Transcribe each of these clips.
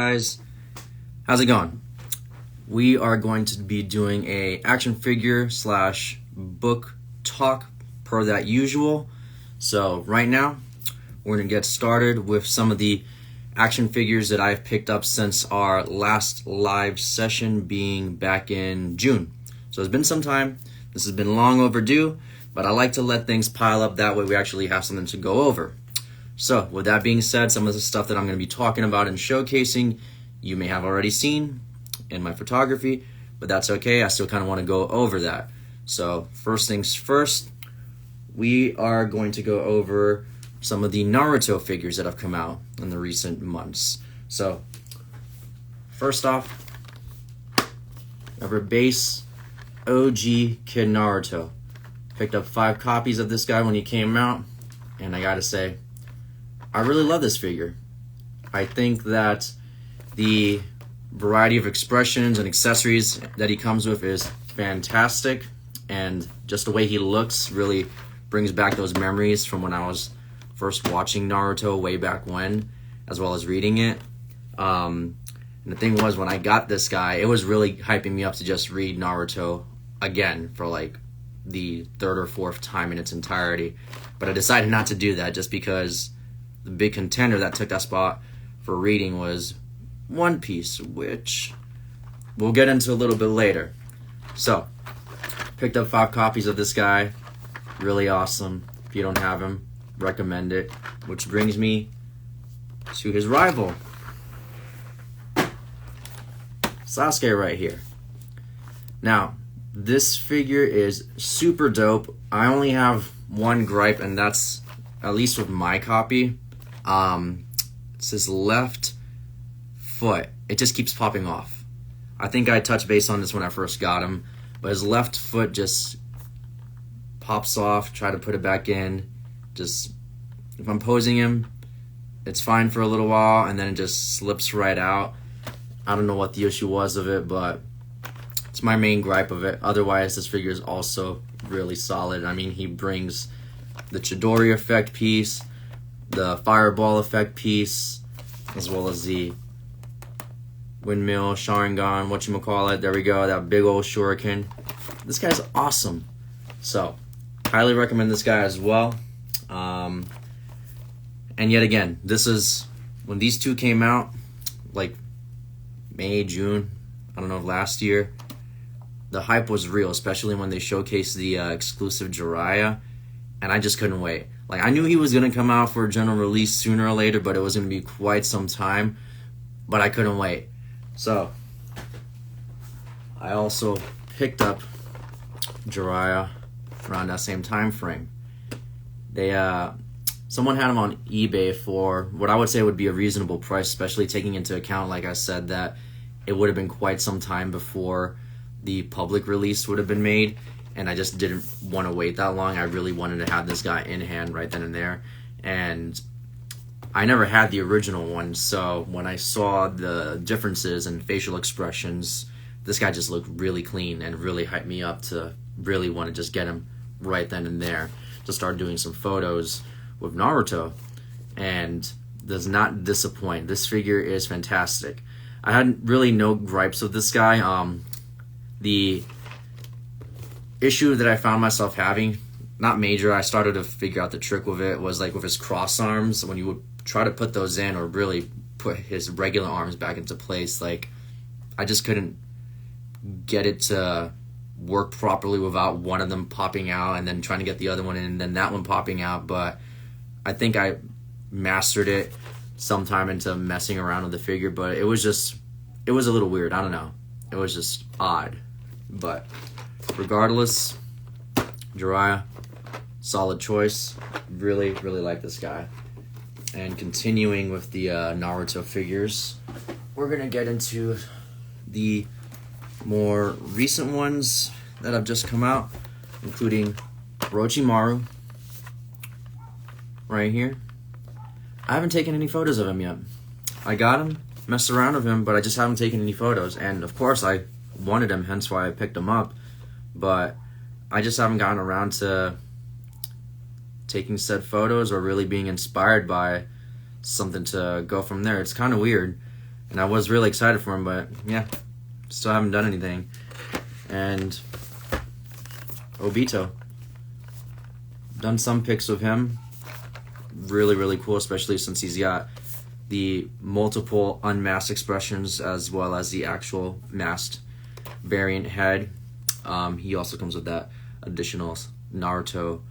Guys, how's it going? We are going to be doing a action figure slash book talk per that usual. So right now we're going to get started with some of the action figures that I've picked up since our last live session being back in June. So it's been some time. This has been long overdue, but I like to let things pile up, that way we actually have something to go over. So with that being said, some of the stuff that I'm going to be talking about and showcasing you may have already seen in my photography, but that's okay. I still kind of want to go over that. So first things first, we are going to go over some of the Naruto figures that have come out in the recent months. So first off, our base OG Kid Naruto. Picked up 5 copies of this guy when he came out, and I gotta say, I really love this figure. I think that the variety of expressions and accessories that he comes with is fantastic, and just the way he looks really brings back those memories from when I was first watching Naruto way back when, as well as reading it. And the thing was, when I got this guy, it was really hyping me up to just read Naruto again for like the 3rd or 4th time in its entirety. But I decided not to do that just because the big contender that took that spot for reading was One Piece, which we'll get into a little bit later. So, picked up 5 copies of this guy. Really awesome. If you don't have him, recommend it. Which brings me to his rival, Sasuke right here. Now, this figure is super dope. I only have one gripe, and that's, at least with my copy, it's his left foot. It just keeps popping off. I think I touched base on this when I first got him, but his left foot just pops off. Try to put it back in. Just, if I'm posing him, it's fine for a little while, and then it just slips right out. I don't know what the issue was of it, but it's my main gripe of it. Otherwise, this figure is also really solid. I mean, he brings the Chidori effect piece, the fireball effect piece, as well as the windmill, Sharingan, whatchamacallit. There we go, that big old shuriken. This guy's awesome. So, highly recommend this guy as well. And yet again, this is, when these two came out, like May, June, I don't know, last year, the hype was real, especially when they showcased the exclusive Jiraiya, and I just couldn't wait. Like, I knew he was going to come out for a general release sooner or later, but it was going to be quite some time, but I couldn't wait. So, I also picked up Jiraiya around that same time frame. They, someone had him on eBay for what I would say would be a reasonable price, especially taking into account, like I said, that it would have been quite some time before the public release would have been made, and I just didn't want to wait that long. I really wanted to have this guy in hand right then and there, and I never had the original one, so when I saw the differences in facial expressions, this guy just looked really clean and really hyped me up to really want to just get him right then and there to start doing some photos with Naruto, and does not disappoint. This figure is fantastic. I had really no gripes with this guy. The issue that I found myself having, not major, I started to figure out the trick with it, was like with his cross arms. When you would try to put those in or really put his regular arms back into place, like, I just couldn't get it to work properly without one of them popping out and then trying to get the other one in and then that one popping out. But I think I mastered it sometime into messing around with the figure, but it was a little weird. I don't know. It was just odd. But regardless, Jiraiya, solid choice. Really, really like this guy. And continuing with the Naruto figures, we're going to get into the more recent ones that have just come out, including Orochimaru right here. I haven't taken any photos of him yet. I got him, messed around with him, but I just haven't taken any photos. And of course I wanted him, hence why I picked him up, but I just haven't gotten around to taking said photos or really being inspired by something to go from there. It's kind of weird. And I was really excited for him, but yeah, still haven't done anything. And Obito. Done some pics of him. Really, really cool, especially since he's got the multiple unmasked expressions as well as the actual masked variant head. He also comes with that additional Naruto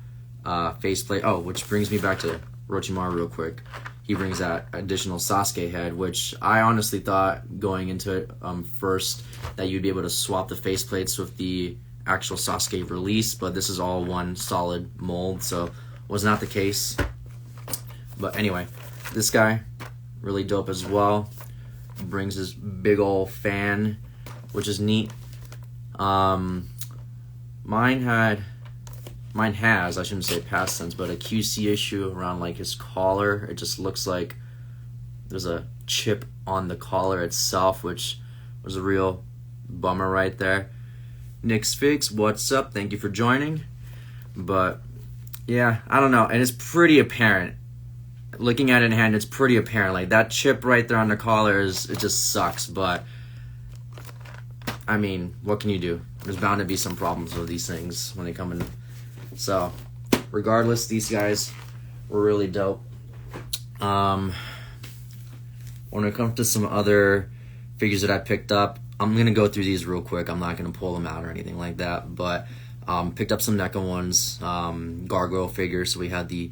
faceplate. Oh, which brings me back to Orochimaru real quick. He brings that additional Sasuke head, which I honestly thought going into it first that you'd be able to swap the faceplates with the actual Sasuke release, but this is all one solid mold, so was not the case. But anyway, this guy, really dope as well. Brings his big old fan, which is neat. Mine has, I shouldn't say past tense, but a QC issue around like his collar. It just looks like there's a chip on the collar itself, which was a real bummer right there. Nick's Figs, what's up? Thank you for joining. But yeah, I don't know, and it's pretty apparent. Looking at it in hand, it's pretty apparent. Like that chip right there on the collar it just sucks. But I mean, what can you do? There's bound to be some problems with these things when they come in. So, regardless, these guys were really dope. When it comes to some other figures that I picked up, I'm going to go through these real quick. I'm not going to pull them out or anything like that. But picked up some NECA ones, gargoyle figures. So we had the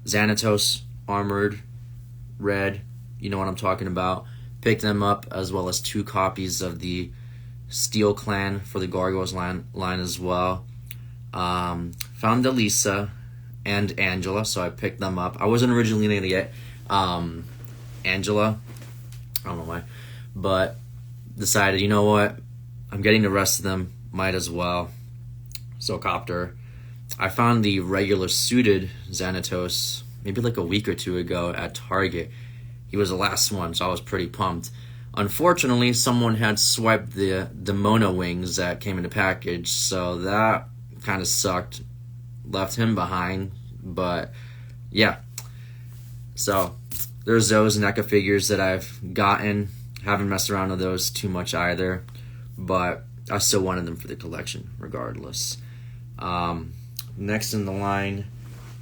Xanatos armored red. You know what I'm talking about. Picked them up, as well as 2 copies of the Steel Clan for the Gargoyles line as well. Found Elisa and Angela, so I picked them up. I wasn't originally going to get Angela. I don't know why. But decided, you know what? I'm getting the rest of them. Might as well. So Copter. I found the regular suited Xanatos maybe like a week or 2 ago at Target. He was the last one, so I was pretty pumped. Unfortunately, someone had swiped the Demona wings that came in the package, so that kind of sucked. Left him behind, but yeah. So there's those NECA figures that I've gotten. Haven't messed around with those too much either, but I still wanted them for the collection regardless. Next in the line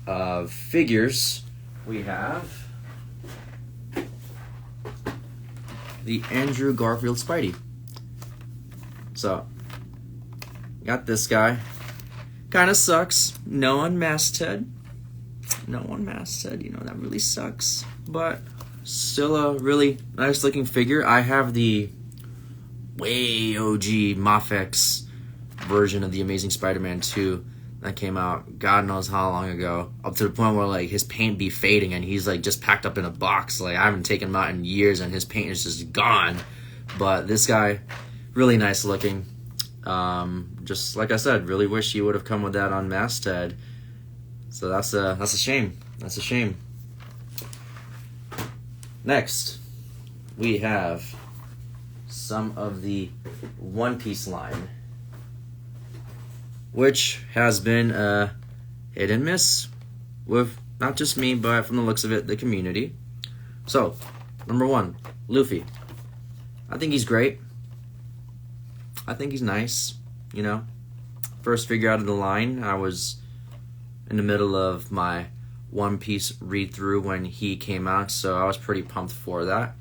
of figures, we have the Andrew Garfield Spidey. So, got this guy. Kind of sucks. No unmasked head. No unmasked head. You know, that really sucks. But still a really nice looking figure. I have the way OG Mafex version of the Amazing Spider-Man 2 that came out God knows how long ago, up to the point where like his paint be fading and he's like just packed up in a box. Like I haven't taken him out in years and his paint is just gone. But this guy, really nice looking. Just like I said, really wish he would have come with that unmasked head. So that's a shame. That's a shame. Next, we have some of the One Piece line, which has been a hit and miss with not just me, but from the looks of it, the community. So, number 1, Luffy. I think he's great. I think he's nice, you know. First figure out of the line, I was in the middle of my One Piece read-through when he came out, so I was pretty pumped for that.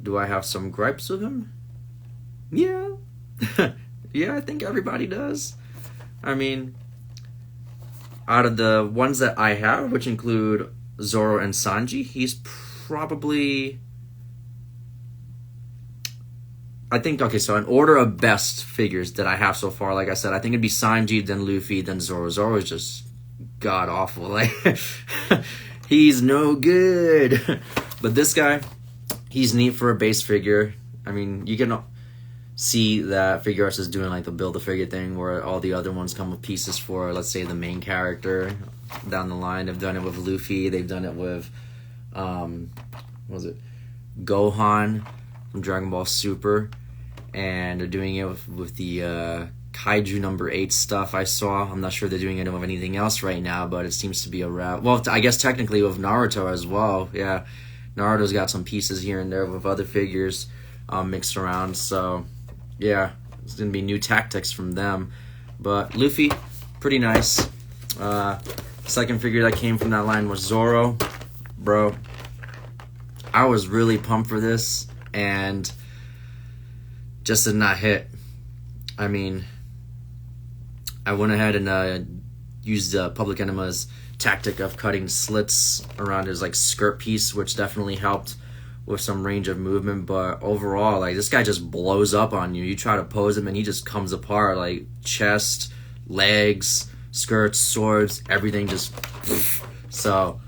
Do I have some gripes with him? Yeah. Yeah, I think everybody does. I mean, out of the ones that I have, which include Zoro and Sanji, he's probably... I think, okay, so in order of best figures that I have so far, like I said, I think it'd be Sanji, then Luffy, then Zoro. Zoro is just god-awful. Like, he's no good. But this guy, he's neat for a base figure. I mean, you can see that Figuarts is doing like the build-a-figure thing where all the other ones come with pieces for, let's say, the main character down the line. They've done it with Luffy. They've done it with, what was it? Gohan from Dragon Ball Super. And they're doing it with the Kaiju number 8 stuff I saw. I'm not sure they're doing it with anything else right now, but it seems to be a wrap. Well, I guess technically with Naruto as well. Yeah, Naruto's got some pieces here and there with other figures mixed around. So, yeah, it's going to be new tactics from them. But Luffy, pretty nice. Second figure that came from that line was Zoro. Bro, I was really pumped for this, and just did not hit. I mean, I went ahead and used Public Enemy's tactic of cutting slits around his like skirt piece, which definitely helped with some range of movement. But overall, like, this guy just blows up on you. You try to pose him and he just comes apart, like chest, legs, skirts, swords, everything just so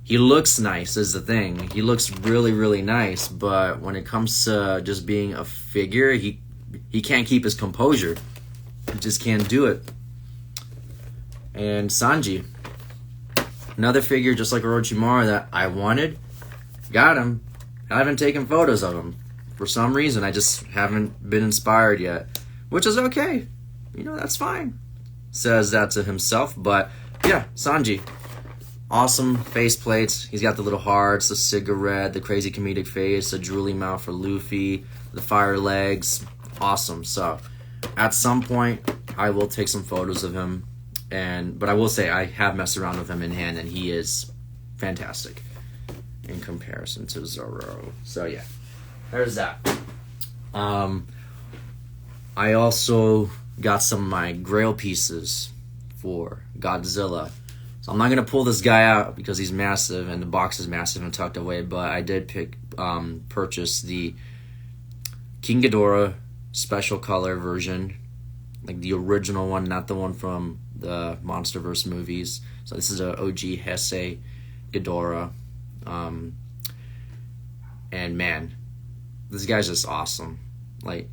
he looks nice is the thing. He looks really, really nice, but when it comes to just being a figure, he can't keep his composure. He just can't do it. And Sanji, another figure just like Orochimaru that I wanted, got him. I haven't taken photos of him. For some reason, I just haven't been inspired yet, which is okay. You know, that's fine. Says that to himself, but yeah, Sanji. Awesome face plates. He's got the little hearts, the cigarette, the crazy comedic face, the drooly mouth for Luffy, the fire legs. Awesome. So, at some point, I will take some photos of him. But I will say, I have messed around with him in hand, and he is fantastic in comparison to Zoro. So, yeah. There's that. I also got some of my Grail pieces for Godzilla. So I'm not going to pull this guy out because he's massive and the box is massive and tucked away, but I did purchase the King Ghidorah special color version, like the original one, not the one from the MonsterVerse movies. So this is a OG Heisei Ghidorah. And man, this guy's just awesome. Like,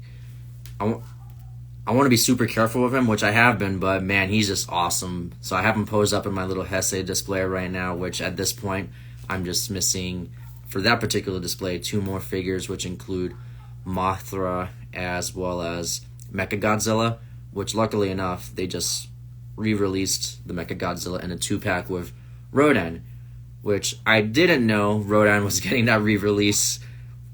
I want to be super careful with him, which I have been, but man, he's just awesome. So I have him posed up in my little Heisei display right now, which at this point, I'm just missing, for that particular display, 2 more figures, which include Mothra as well as Mechagodzilla, which luckily enough, they just re-released the Mechagodzilla in a 2-pack with Rodan, which I didn't know Rodan was getting that re-release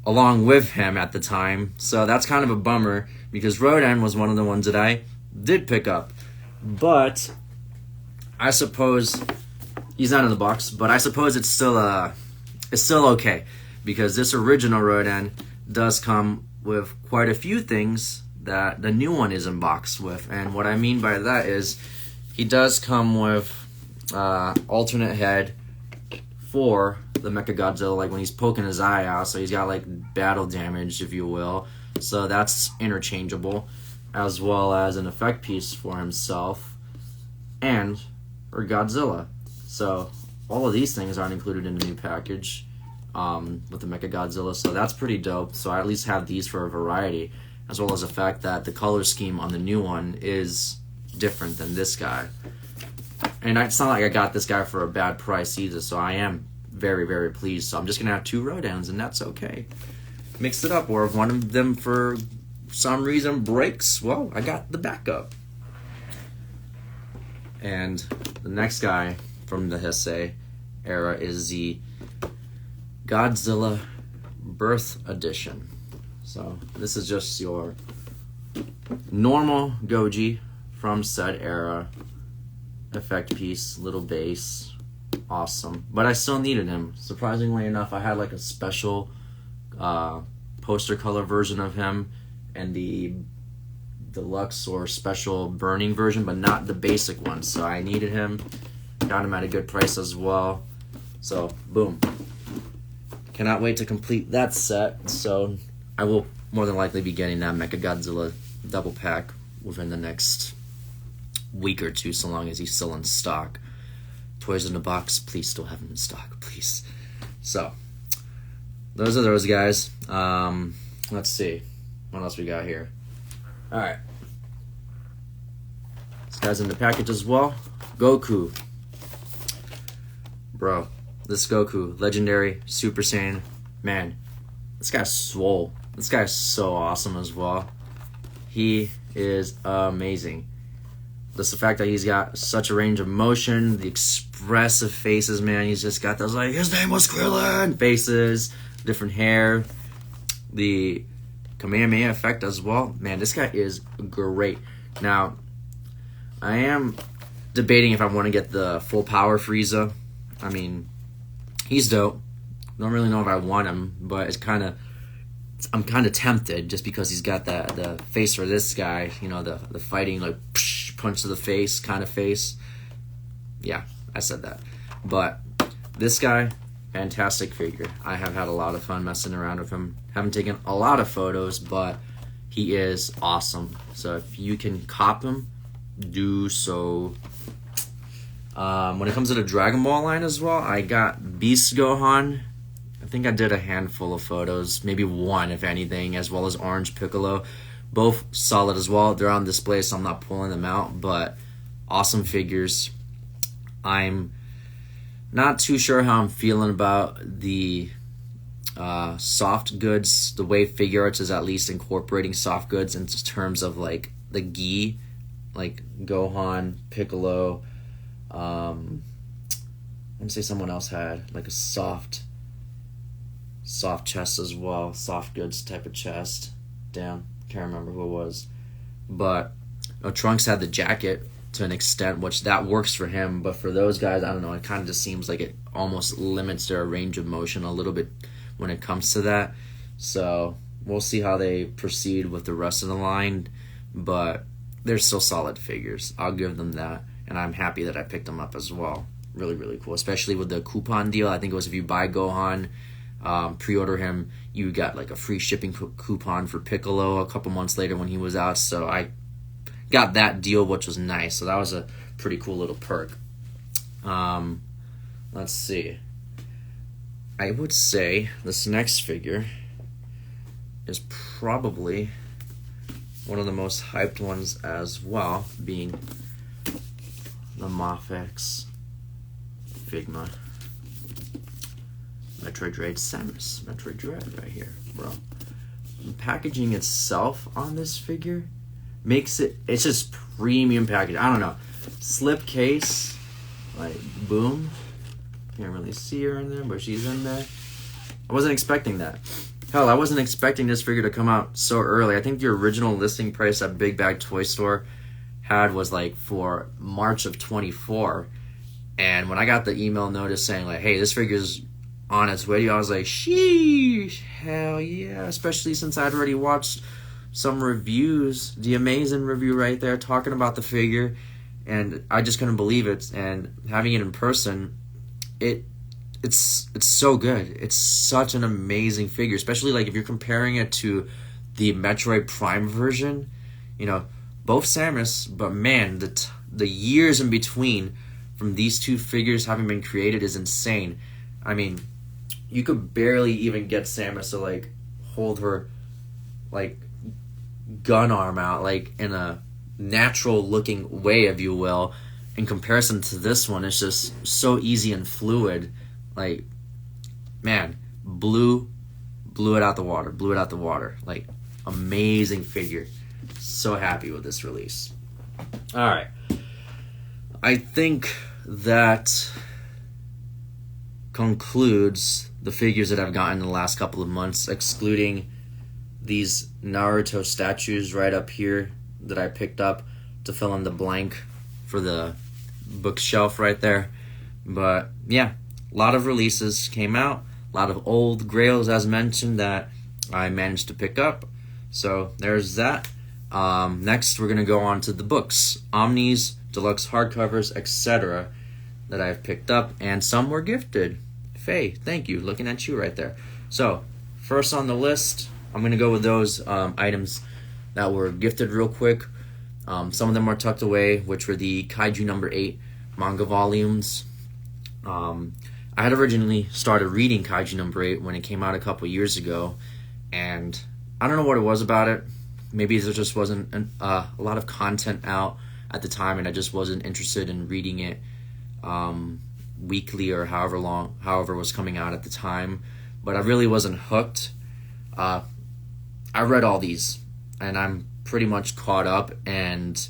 along with him at the time. So that's kind of a bummer, because Rodan was one of the ones that I did pick up. But I suppose he's not in the box, but I suppose it's still okay, because this original Rodan does come with quite a few things that the new one is boxed with. And what I mean by that is he does come with alternate head for the Mechagodzilla, like when he's poking his eye out, so he's got like battle damage, if you will. So that's interchangeable, as well as an effect piece for himself and for Godzilla. So all of these things aren't included in the new package with the Mechagodzilla, so that's pretty dope. So I at least have these for a variety, as well as the fact that the color scheme on the new one is different than this guy. And it's not like I got this guy for a bad price either, so I am very, very pleased. So I'm just going to have 2 Rodans, and that's okay. Mix it up, or if one of them for some reason breaks, well, I got the backup. And the next guy from the Heisei era is the Godzilla Birth Edition. So this is just your normal Goji from said era. Effect piece, little base, awesome. But I still needed him. Surprisingly enough, I had like a special poster color version of him and the deluxe or special burning version, but not the basic one. So I needed him. Got him at a good price as well. So boom. Cannot wait to complete that set. So I will more than likely be getting that Mechagodzilla double pack within the next week or 2, so long as he's still in stock. Toys in the box, please still have him in stock, please. So those are those guys. Let's see what else we got here. All right, this guy's in the package as well. Goku, bro, this Goku, legendary Super Saiyan, man, this guy's swole. This guy's so awesome as well. He is amazing. Just the fact that he's got such a range of motion, the expressive faces, man. He's just got those, like, his name was Krillin faces, different hair, the Kamehameha effect as well. Man, this guy is great. Now, I am debating if I want to get the full power Frieza. I mean, he's dope. Don't really know if I want him, but I'm kind of tempted just because he's got the face for this guy, you know, the fighting, like, punch to the face kind of face. Yeah, I said that. But this guy, fantastic figure. I have had a lot of fun messing around with him. Haven't taken a lot of photos, but he is awesome. So if you can cop him, do so. When it comes to the Dragon Ball line as well, I got Beast Gohan. I think I did a handful of photos, maybe one if anything, as well as Orange Piccolo. Both solid as well. They're on display, so I'm not pulling them out, but awesome figures. I'm not too sure how I'm feeling about the soft goods, the way Figuarts is at least incorporating soft goods into terms of like the gi, like Gohan, Piccolo. Let me say someone else had like a soft chest as well, soft goods type of chest. Damn, can't remember who it was, but Trunks had the jacket to an extent, which that works for him, but for those guys, I don't know, it kind of just seems like it almost limits their range of motion a little bit when it comes to that. So we'll see how they proceed with the rest of the line, but they're still solid figures. I'll give them that, and I'm happy that I picked them up as well. Really, really cool, especially with the coupon deal. I think it was if you buy Gohan, pre-order him, you got like a free shipping coupon for Piccolo a couple months later when he was out, so I got that deal, which was nice. So that was a pretty cool little perk. Let's see. I would say this next figure is probably one of the most hyped ones as well, being the Mafex Figma Metroid Dread Samus. Metroid Dread right here, bro. The packaging itself on this figure makes it's just premium package. I don't know. Slip case, like, boom. Can't really see her in there, but she's in there. I wasn't expecting that. Hell, I wasn't expecting this figure to come out so early. I think the original listing price at Big Bag Toy Store had was like for March of 24. And when I got the email notice saying like, hey, this figure's on its way to you, I was like, sheesh, hell yeah. Especially since I'd already watched some reviews, the amazing review right there talking about the figure, and I just couldn't believe it. And having it in person, it's so good. It's such an amazing figure, especially like if you're comparing it to the Metroid Prime version. You know, both Samus, but man, the years in between from these two figures having been created is insane. I mean, you could barely even get Samus to like hold her like gun arm out like in a natural looking way, if you will. In comparison to this one, it's just so easy and fluid. Like, man, blew it out the water. Like, amazing figure. So happy with this release. All right, I think that concludes the figures that I've gotten in the last couple of months, excluding these Naruto statues right up here that I picked up to fill in the blank for the bookshelf right there. But yeah, a lot of releases came out, a lot of old grails as mentioned that I managed to pick up. So there's that. Next we're gonna go on to the books, Omnis, deluxe hardcovers, etc. that I've picked up, and some were gifted. Faye, thank you. Looking at you right there. So first on the list, I'm going to go with those items that were gifted real quick. Some of them are tucked away, which were the Kaiju number 8 manga volumes. I had originally started reading Kaiju number 8 when it came out a couple years ago, and I don't know what it was about it. Maybe there just wasn't a lot of content out at the time, and I just wasn't interested in reading it weekly or however was coming out at the time. But I really wasn't hooked. I read all these, and I'm pretty much caught up, and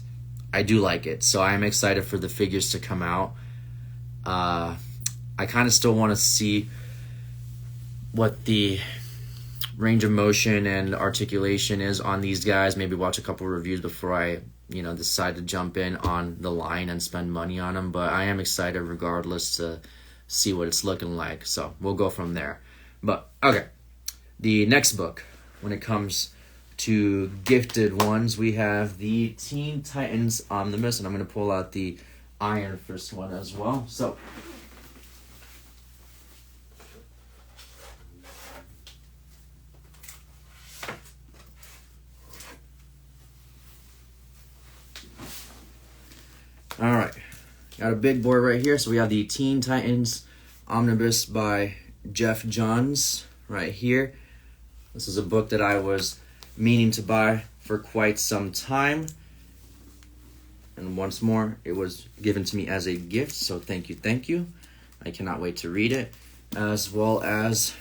I do like it. So I am excited for the figures to come out. I kind of still want to see what the range of motion and articulation is on these guys. Maybe watch a couple reviews before I decide to jump in on the line and spend money on them. But I am excited regardless to see what it's looking like. So we'll go from there. But okay, the next book, when it comes to gifted ones, we have the Teen Titans Omnibus, and I'm going to pull out the Iron Fist one as well. So all right, got a big boy right here. So we have the Teen Titans Omnibus by Jeff Johns right here. This is a book that I was meaning to buy for quite some time. And once more, it was given to me as a gift. So thank you. I cannot wait to read it. As well as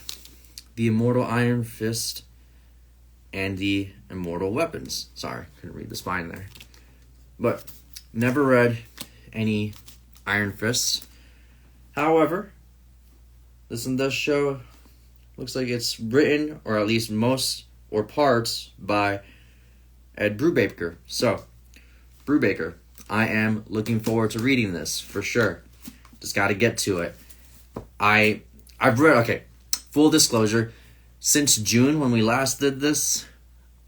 the Immortal Iron Fist and the Immortal Weapons. Sorry, couldn't read the spine there. But never read any Iron Fists. However, this one does show, looks like it's written, or at least most or parts, by Ed Brubaker. So, Brubaker, I am looking forward to reading this for sure. Just got to get to it. I've read, okay, full disclosure, since June when we last did this,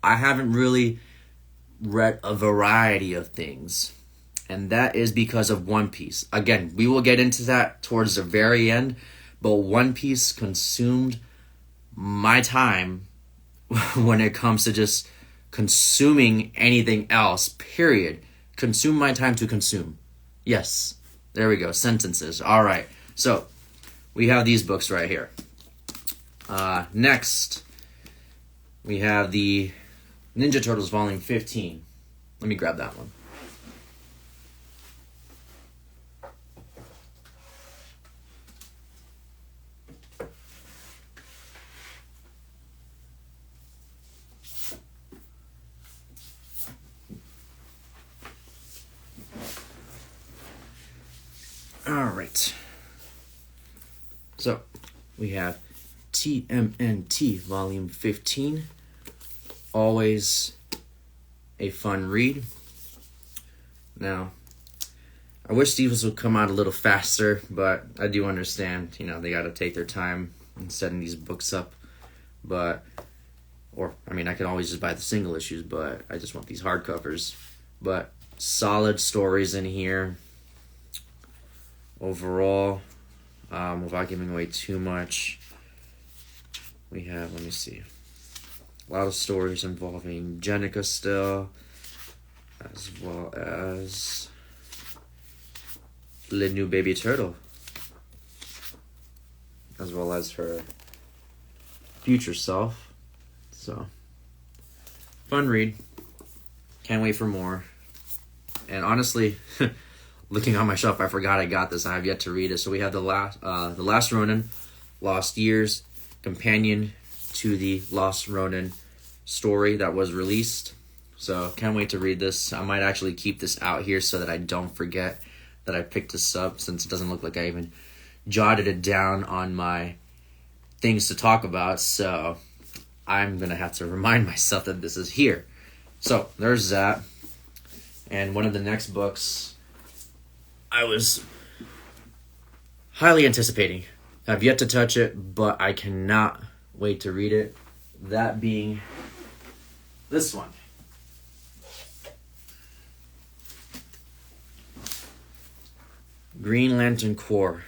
I haven't really read a variety of things. And that is because of One Piece. Again, we will get into that towards the very end, but One Piece consumed my time when it comes to just consuming anything else, period. Consume my time to consume. Yes, there we go, sentences. All right, so we have these books right here. Next, we have the Ninja Turtles Volume 15. Let me grab that one. All right. So, we have TMNT Volume 15. Always a fun read. Now, I wish these would come out a little faster, but I do understand, they got to take their time in setting these books up. I can always just buy the single issues, but I just want these hardcovers. But solid stories in here. Overall, without giving away too much, we have, let me see, a lot of stories involving Jenica still, as well as the new baby turtle, as well as her future self. So, fun read. Can't wait for more. And honestly, looking on my shelf, I forgot I got this. I have yet to read it. So we have the Last Ronin, Lost Years, companion to the Lost Ronin story that was released. So can't wait to read this. I might actually keep this out here so that I don't forget that I picked this up, since it doesn't look like I even jotted it down on my things to talk about. So I'm going to have to remind myself that this is here. So there's that. And one of the next books I was highly anticipating. I've yet to touch it, but I cannot wait to read it. That being this one. Green Lantern Corps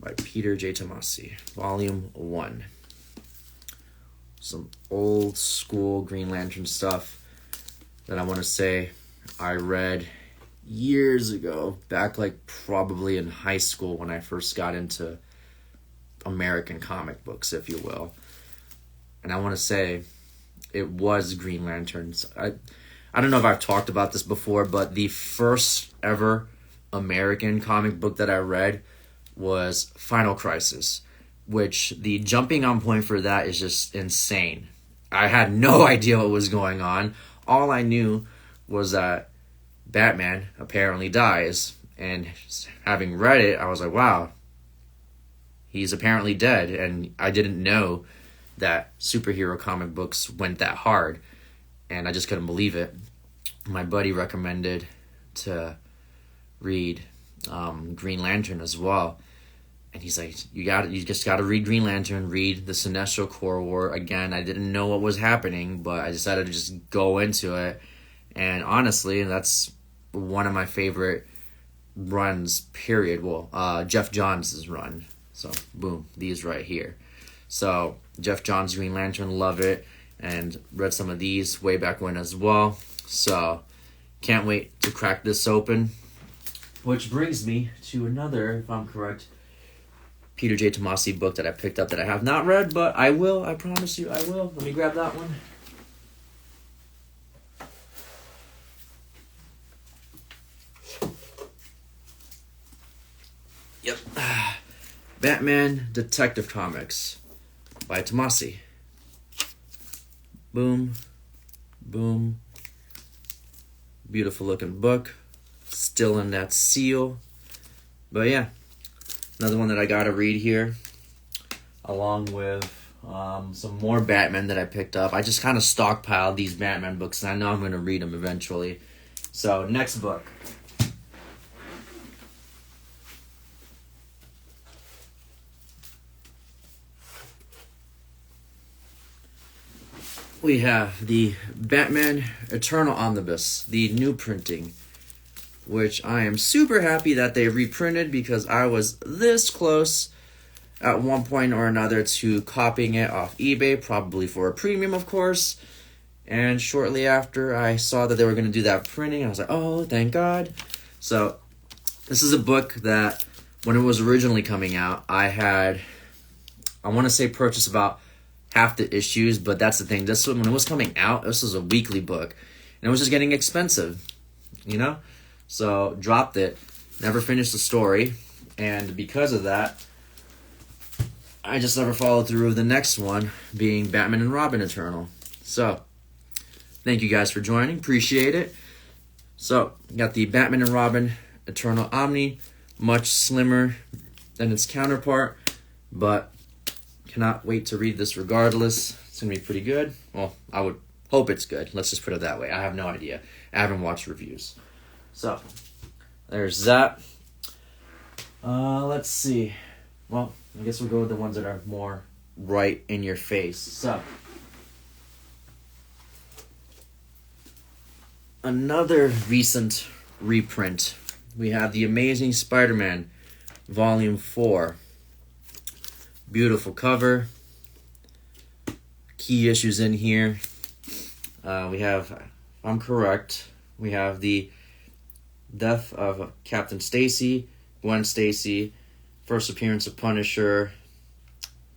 by Peter J. Tomasi, Volume 1. Some old school Green Lantern stuff that I want to say I read years ago, back like probably in high school when I first got into American comic books, if you will. And I want to say it was Green Lanterns. I don't know if I've talked about this before, but the first ever American comic book that I read was Final Crisis, which the jumping on point for that is just insane. I had no idea what was going on. All I knew was that Batman apparently dies. And having read it, I was like, wow, he's apparently dead. And I didn't know that superhero comic books went that hard. And I just couldn't believe it. My buddy recommended to read Green Lantern as well. And he's like, you just gotta read Green Lantern, read the Sinestro Corps War. Again, I didn't know what was happening, but I decided to just go into it. And honestly, that's one of my favorite runs, period. Well, Jeff Johns' run. So, boom, these right here. So, Jeff Johns' Green Lantern, love it. And read some of these way back when as well. So, can't wait to crack this open. Which brings me to another, if I'm correct, Peter J. Tomasi book that I picked up that I have not read, but I will. I promise you I will. Let me grab that one. Yep. Batman Detective Comics by Tomasi. Boom. Boom. Beautiful looking book. Still in that seal. But yeah. Another one that I gotta read here. Along with some more Batman that I picked up. I just kind of stockpiled these Batman books, and I know I'm going to read them eventually. So, next book. We have the Batman Eternal Omnibus, the new printing, which I am super happy that they reprinted because I was this close at one point or another to copying it off eBay, probably for a premium, of course. And shortly after I saw that they were going to do that printing, I was like, oh, thank God. So this is a book that when it was originally coming out, I want to say purchased about half the issues, but that's the thing. This one, when it was coming out, this was a weekly book, and it was just getting expensive, you know? So, dropped it, never finished the story, and because of that, I just never followed through with the next one, being Batman and Robin Eternal. So, thank you guys for joining, appreciate it. So, got the Batman and Robin Eternal Omni, much slimmer than its counterpart, but cannot wait to read this regardless. It's going to be pretty good. Well, I would hope it's good. Let's just put it that way. I have no idea. I haven't watched reviews. So, there's that. Let's see. Well, I guess we'll go with the ones that are more right in your face. So, another recent reprint. We have The Amazing Spider-Man, Volume 4. Beautiful cover. Key issues in here. We have, if I'm correct, we have the death of Captain Stacy, Gwen Stacy, first appearance of Punisher,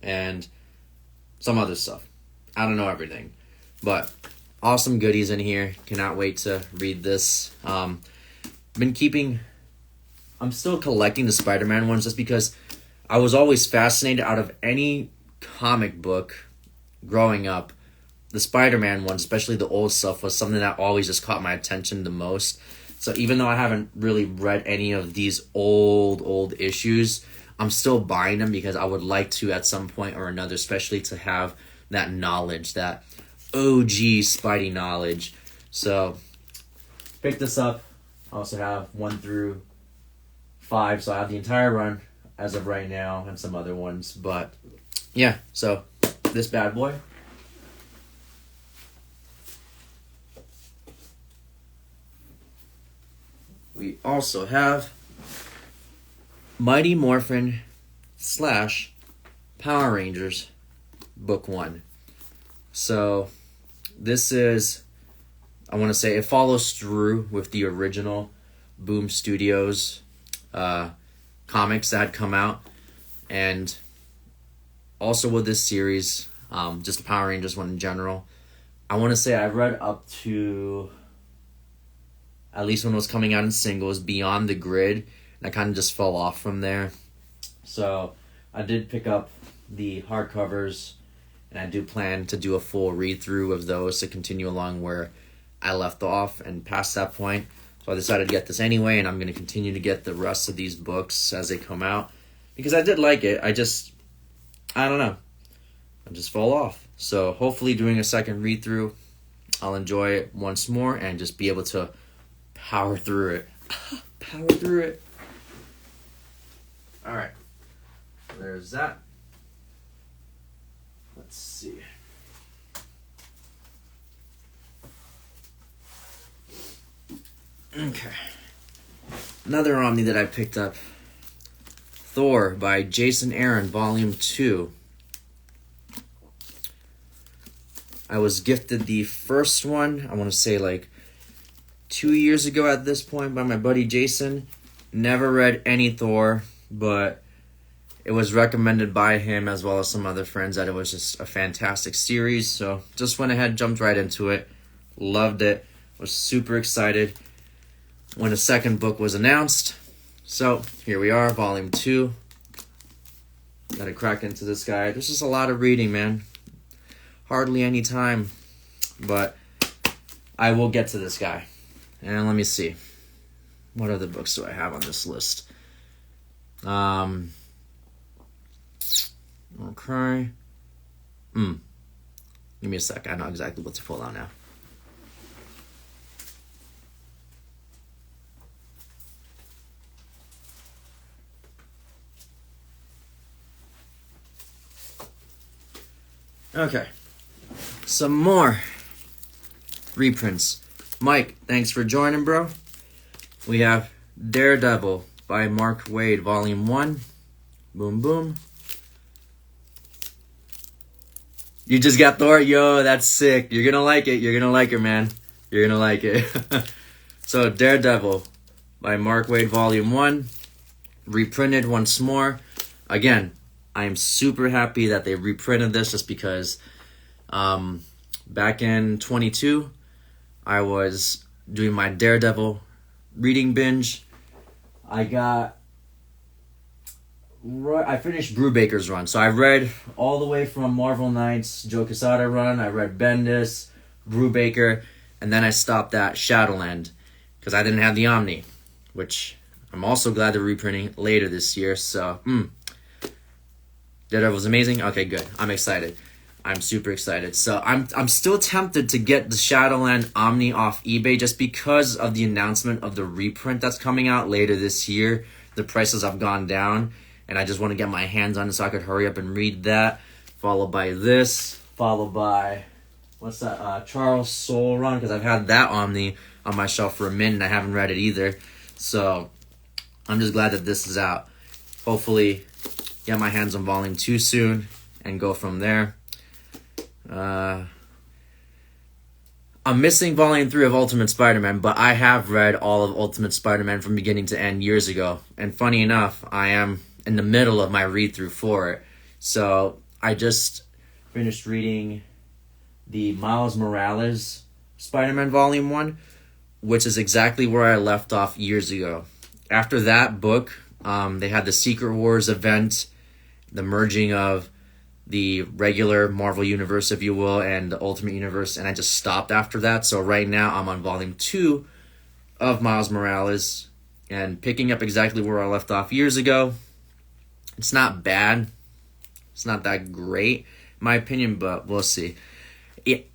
and some other stuff. I don't know everything. But awesome goodies in here. Cannot wait to read this. I'm still collecting the Spider-Man ones just because I was always fascinated out of any comic book growing up. The Spider-Man ones, especially the old stuff, was something that always just caught my attention the most. So even though I haven't really read any of these old issues, I'm still buying them because I would like to at some point or another, especially to have that knowledge, that OG Spidey knowledge. So pick this up. I also have 1 through 5, so I have the entire run as of right now, and some other ones. But yeah, so this bad boy. We also have Mighty Morphin / Power Rangers Book 1. So this is, I want to say, it follows through with the original Boom Studios comics that had come out, and also with this series, just the Power Rangers one in general. I want to say I read up to, at least when it was coming out in singles, Beyond the Grid, and I kind of just fell off from there. So I did pick up the hardcovers, and I do plan to do a full read-through of those to continue along where I left off and past that point. So I decided to get this anyway, and I'm going to continue to get the rest of these books as they come out. Because I did like it. I don't know. I just fall off. So hopefully doing a second read-through, I'll enjoy it once more and just be able to power through it. Power through it. Alright. There's that. Let's see. Okay. Another Omni that I picked up. Thor by Jason Aaron, Volume 2. I was gifted the first one, I want to say like 2 years ago at this point, by my buddy Jason. Never read any Thor, but it was recommended by him as well as some other friends that it was just a fantastic series. So just went ahead, jumped right into it. Loved it. Was super excited when the second book was announced. So here we are, Volume 2. Gotta crack into this guy. There's just a lot of reading, man. Hardly any time. But I will get to this guy. And let me see. What other books do I have on this list? Okay. Give me a sec. I know exactly what to pull out now. Okay. Some more reprints. Mike, thanks for joining, bro. We have Daredevil by Mark Waid, Volume 1. Boom, boom. You just got Thor? Yo, that's sick. You're gonna like it. You're gonna like it, man. You're gonna like it. So, Daredevil by Mark Waid, Volume 1. Reprinted once more. Again, I am super happy that they reprinted this just because back in 22, I was doing my Daredevil reading binge. I finished Brubaker's run. So I read all the way from Marvel Knights, Joe Quesada run. I read Bendis, Brubaker, and then I stopped at Shadowland because I didn't have the Omni, which I'm also glad they're reprinting later this year. So, Daredevil's amazing. Okay, good. I'm excited. I'm super excited. So I'm still tempted to get the Shadowland Omni off eBay just because of the announcement of the reprint that's coming out later this year. The prices have gone down, and I just want to get my hands on it so I could hurry up and read that. Followed by this. Followed by, what's that? Charles Soule run, because I've had that Omni on my shelf for a minute and I haven't read it either. So I'm just glad that this is out. Hopefully get my hands on Volume 2 soon and go from there. I'm missing Volume 3 of Ultimate Spider-Man, but I have read all of Ultimate Spider-Man from beginning to end years ago. And funny enough, I am in the middle of my read-through for it. So I just finished reading the Miles Morales Spider-Man Volume 1, which is exactly where I left off years ago. After that book, they had the Secret Wars event, the merging of the regular Marvel Universe, if you will, and the Ultimate Universe, and I just stopped after that. So right now I'm on Volume 2 of Miles Morales and picking up exactly where I left off years ago. It's not bad. It's not that great, in my opinion, but we'll see.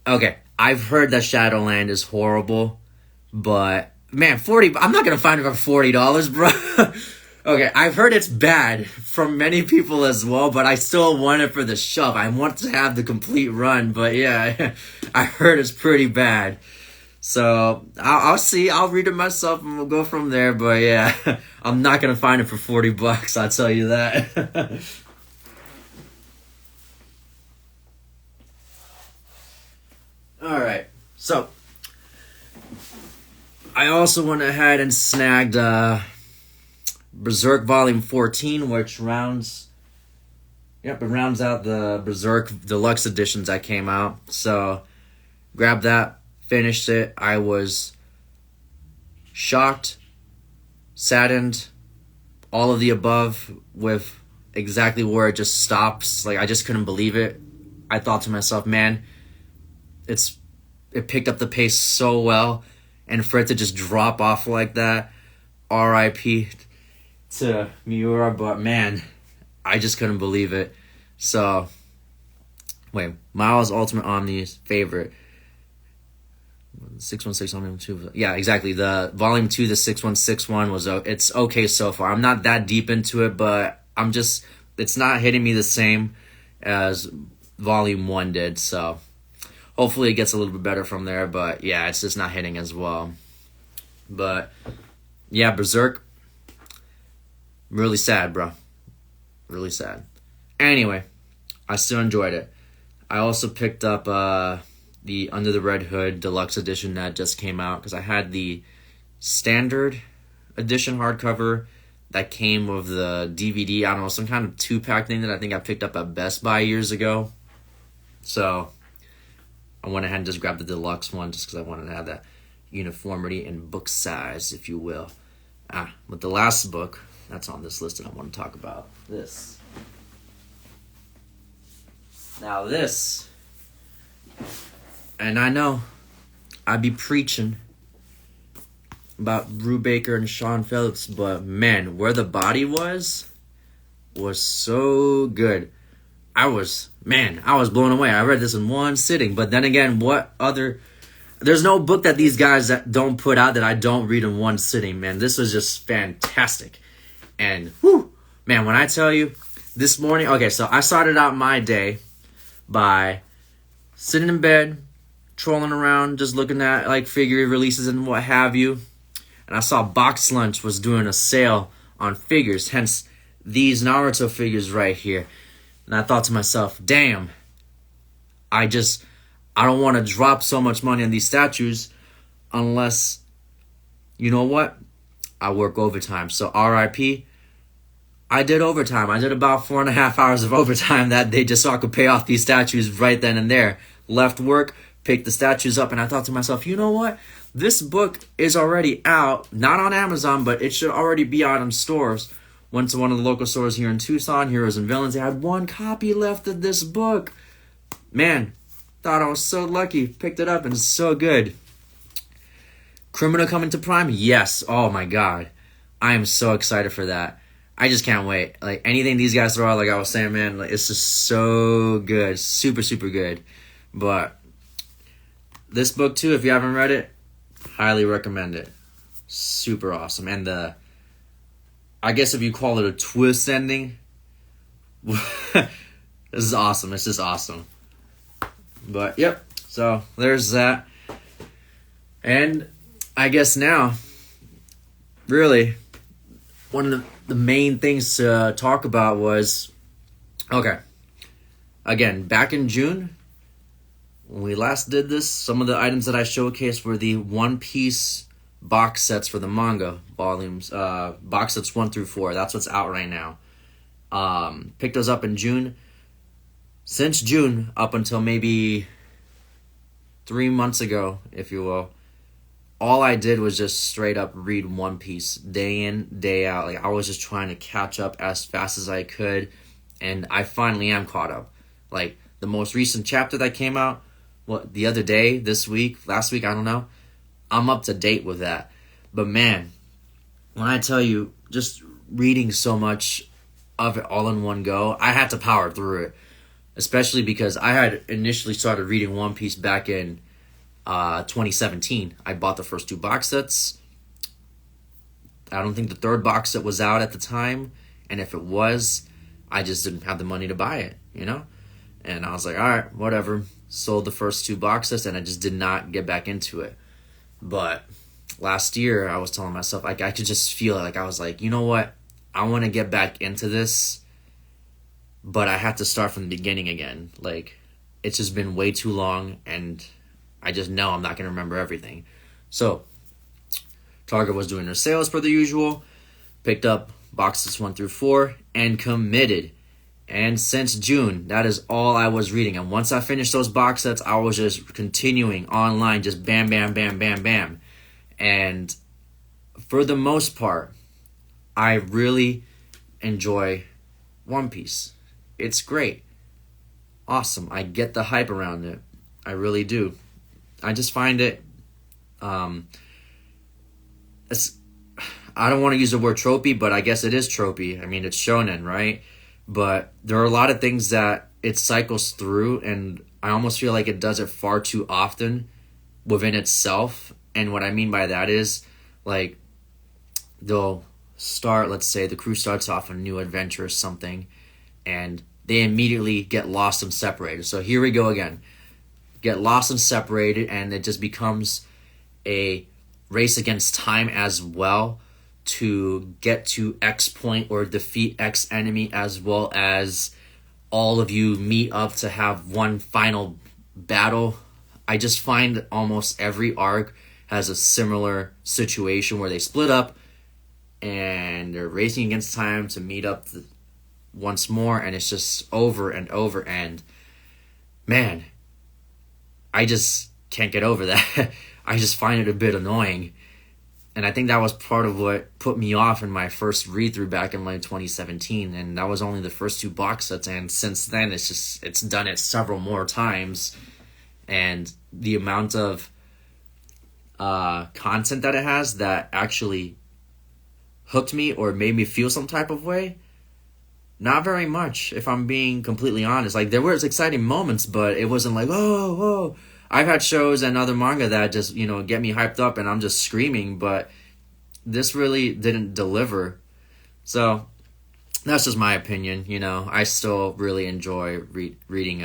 Okay, I've heard that Shadowland is horrible, but man, I'm not going to find it for $40, bro. Okay, I've heard it's bad from many people as well, but I still want it for the shove. I want to have the complete run, but yeah, I heard it's pretty bad. So, I'll see. I'll read it myself and we'll go from there, but yeah, I'm not going to find it for $40, I'll tell you that. Alright, so, I also went ahead and snagged, Berserk Volume 14, which rounds out the Berserk Deluxe editions that came out. So, grabbed that, finished it. I was shocked, saddened, all of the above with exactly where it just stops. Like, I just couldn't believe it. I thought to myself, man, it's it picked up the pace so well, and for it to just drop off like that, R.I.P. to Miura. But man, I just couldn't believe it. So, wait, Miles' Ultimate Omni's favorite. 616 Volume 2. Yeah, exactly. The Volume 2, the 6161 was, it's okay so far. I'm not that deep into it, but it's not hitting me the same as Volume 1 did. So, hopefully it gets a little bit better from there. But yeah, it's just not hitting as well. But yeah, Berserk, really sad, bro. Really sad. Anyway, I still enjoyed it. I also picked up the Under the Red Hood Deluxe Edition that just came out, because I had the standard edition hardcover that came with the DVD. I don't know, some kind of 2-pack thing that I think I picked up at Best Buy years ago. So I went ahead and just grabbed the deluxe one just because I wanted to have that uniformity in book size, if you will. But the last book that's on this list that I want to talk about, this. Now this, and I know I'd be preaching about Brew Baker and Sean Phillips, but man, Where the Body was so good. I was blown away. I read this in one sitting, but then again, there's no book that these guys that don't put out that I don't read in one sitting, man. This was just fantastic. And, whew, man, when I tell you, this morning, okay, so I started out my day by sitting in bed, trolling around, just looking at, like, figure releases and what have you. And I saw Box Lunch was doing a sale on figures, hence these Naruto figures right here. And I thought to myself, damn, I don't want to drop so much money on these statues unless, you know what, I work overtime. So RIP, I did overtime. I did about 4.5 hours of overtime that day just so I could pay off these statues right then and there. Left work, picked the statues up, and I thought to myself, you know what? This book is already out, not on Amazon, but it should already be out in stores. Went to one of the local stores here in Tucson, Heroes and Villains. They had one copy left of this book. Man, thought I was so lucky. Picked it up and it's so good. Criminal coming to Prime? Yes. Oh my god. I am so excited for that. I just can't wait. Like, anything these guys throw out, like I was saying, man, like, it's just so good. Super, super good. But this book too, if you haven't read it, highly recommend it. Super awesome. And I guess if you call it a twist ending, this is awesome. It's just awesome. But, yep. So, there's that. And I guess now, really, one of the main things to talk about was, okay, again, back in June, when we last did this, some of the items that I showcased were the One Piece box sets for the manga volumes, box sets 1 through 4. That's what's out right now. Picked those up in June. Since June, up until maybe 3 months ago, if you will, all I did was just straight up read One Piece day in, day out. Like, I was just trying to catch up as fast as I could, and I finally am caught up. Like, the most recent chapter that came out, the other day, this week, last week, I don't know, I'm up to date with that. But man, when I tell you, just reading so much of it all in one go, I had to power through it. Especially because I had initially started reading One Piece back in 2017. I bought the first 2 box sets. I don't think the 3rd box set was out at the time. And if it was, I just didn't have the money to buy it, you know? And I was like, all right, whatever. Sold the first 2 box sets and I just did not get back into it. But last year, I was telling myself, like, I could just feel it. Like, I was like, you know what? I want to get back into this, but I have to start from the beginning again. Like, it's just been way too long, and I just know I'm not going to remember everything. So, Target was doing their sales per the usual, picked up boxes 1 through 4, and committed. And since June, that is all I was reading. And once I finished those box sets, I was just continuing online, just bam, bam, bam, bam, bam. And for the most part, I really enjoy One Piece. It's great. Awesome. I get the hype around it. I really do. I just find it, I don't want to use the word tropey, but I guess it is tropey. I mean, it's shonen, right? But there are a lot of things that it cycles through, and I almost feel like it does it far too often within itself. And what I mean by that is, like, they'll start, let's say the crew starts off a new adventure or something, and they immediately get lost and separated. So here we go again. Get lost and separated, and it just becomes a race against time as well to get to X point or defeat X enemy, as well as all of you meet up to have one final battle. I just find almost every arc has a similar situation where they split up and they're racing against time to meet up once more, and it's just over and over, and man, I just can't get over that. I just find it a bit annoying. And I think that was part of what put me off in my first read-through back in like 2017. And that was only the first 2 box sets. And since then, it's done it several more times. And the amount of content that it has that actually hooked me or made me feel some type of way, not very much, if I'm being completely honest. Like, there was exciting moments, but it wasn't like, oh. I've had shows and other manga that just, get me hyped up and I'm just screaming, but this really didn't deliver. So that's just my opinion. I still really enjoy reading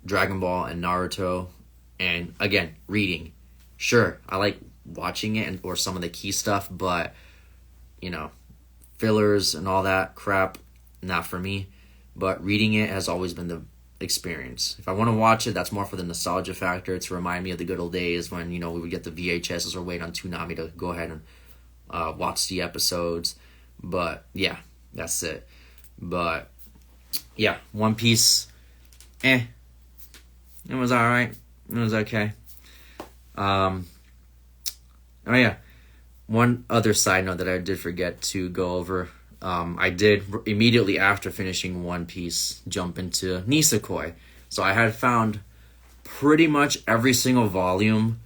Dragon Ball and Naruto. And again, reading. Sure, I like watching it or some of the key stuff, but, fillers and all that crap, not for me. But reading it has always been the experience. If I want to watch it, that's more for the nostalgia factor, to remind me of the good old days when we would get the VHSs or wait on Toonami to go ahead and watch the episodes. But yeah, that's it. But yeah, One Piece, it was alright. It was okay. Oh yeah, one other side note that I did forget to go over. I did, immediately after finishing One Piece, jump into Nisekoi. So I had found pretty much every single volume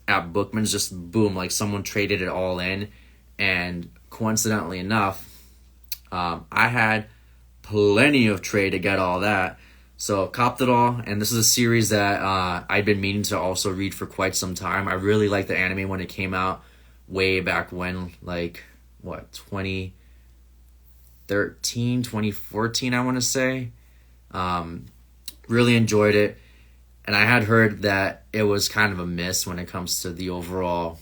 at Bookman's, just boom, like someone traded it all in. And coincidentally enough, I had plenty of trade to get all that. So copped it all, and this is a series that I'd been meaning to also read for quite some time. I really liked the anime when it came out way back when, like, 2014, I want to say. Really enjoyed it, and I had heard that it was kind of a miss when it comes to the overall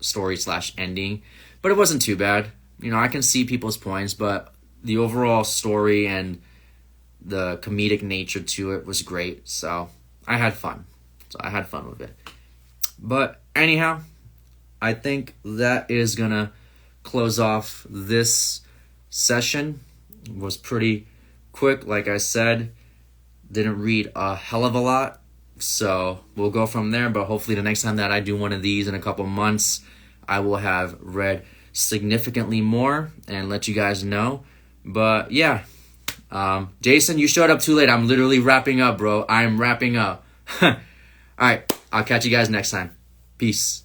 story/ending, but it wasn't too bad. I can see people's points, but the overall story and the comedic nature to it was great, so I had fun. With it. But anyhow, I think that is gonna close off this session. Was pretty quick, like I said. Didn't read a hell of a lot, so we'll go from there. But hopefully the next time that I do one of these in a couple months, I will have read significantly more and let you guys know. But yeah, Jason, you showed up too late. I'm literally wrapping up, bro. I'm wrapping up. All right, I'll catch you guys next time. Peace.